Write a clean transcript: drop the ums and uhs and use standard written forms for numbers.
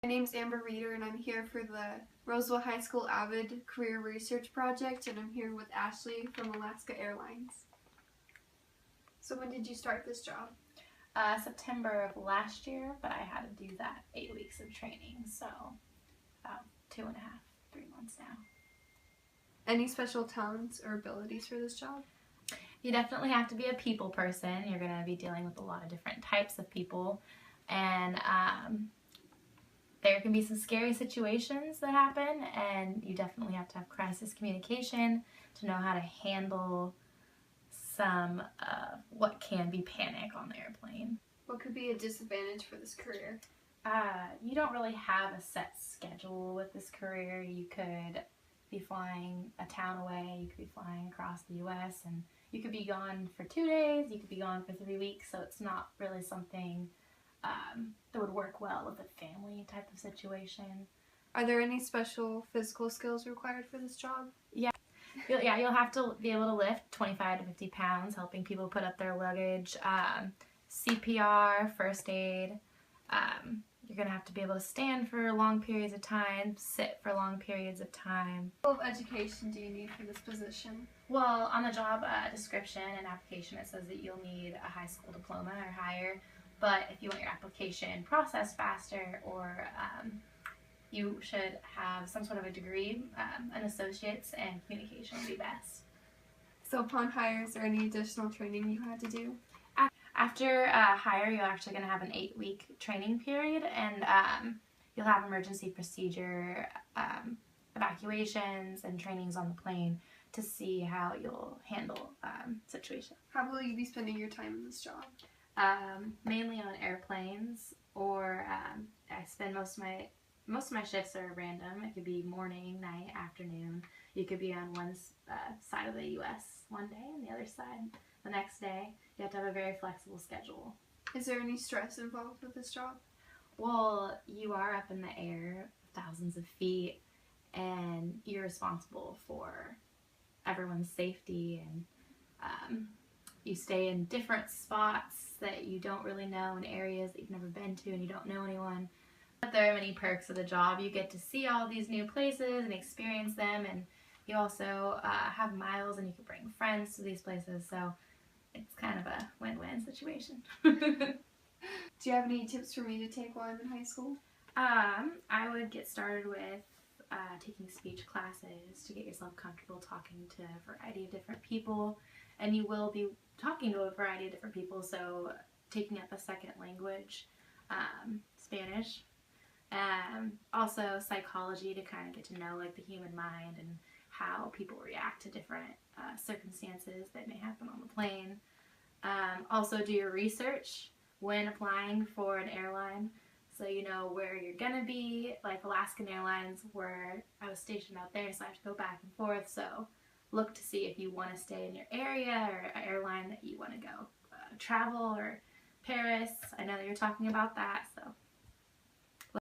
My name's Amber Reeder and I'm here for the Roseville High School Avid Career Research Project, and I'm here with Ashley from Alaska Airlines. So when did you start this job? September of last year, but I had to do that 8 weeks of training, so about 2.5, 3 months now. Any special talents or abilities for this job? You definitely have to be a people person. You're going to be dealing with a lot of different types of people, and there can be some scary situations that happen, and you definitely have to have crisis communication to know how to handle some of what can be panic on the airplane. What could be a disadvantage for this career? You don't really have a set schedule with this career. You could be flying a town away, you could be flying across the U.S., and you could be gone for 2 days, you could be gone for 3 weeks, so it's not really something that would work well with a family type of situation. Are there any special physical skills required for this job? Yeah. You'll have to be able to lift 25 to 50 pounds, helping people put up their luggage, CPR, first aid. You're going to have to be able to stand for long periods of time, sit for long periods of time. What level of education do you need for this position? Well, on the job description and application, it says that you'll need a high school diploma or higher, but if you want your application processed faster, or you should have some sort of a degree, an associate's, and communication would be best. So upon hire, is there any additional training you had to do? After hire, you're actually going to have an 8-week training period, and you'll have emergency procedure evacuations and trainings on the plane to see how you'll handle situations. How will you be spending your time in this job? Mainly on airplanes, or I spend most of my shifts are random. It could be morning, night, afternoon. You could be on one side of the U.S. one day and the other side the next day. You have to have a very flexible schedule. Is there any stress involved with this job? Well, you are up in the air thousands of feet, and you're responsible for everyone's safety, and you stay in different spots that you don't really know, in areas that you've never been to and you don't know anyone. But there are many perks of the job. You get to see all these new places and experience them, and you also have miles, and you can bring friends to these places, so it's kind of a win-win situation. Do you have any tips for me to take while I'm in high school? I would get started with taking speech classes to get yourself comfortable talking to a variety of different people, and you will be talking to a variety of different people, so taking up a second language, Spanish. Also psychology, to kind of get to know like the human mind and how people react to different circumstances that may happen on the plane. Also do your research when applying for an airline, so you know where you're gonna be. Like Alaska Airlines, where I was stationed out there, so I have to go back and forth, so look to see if you want to stay in your area, or an airline that you want to go travel, or Paris. I know that you're talking about that, so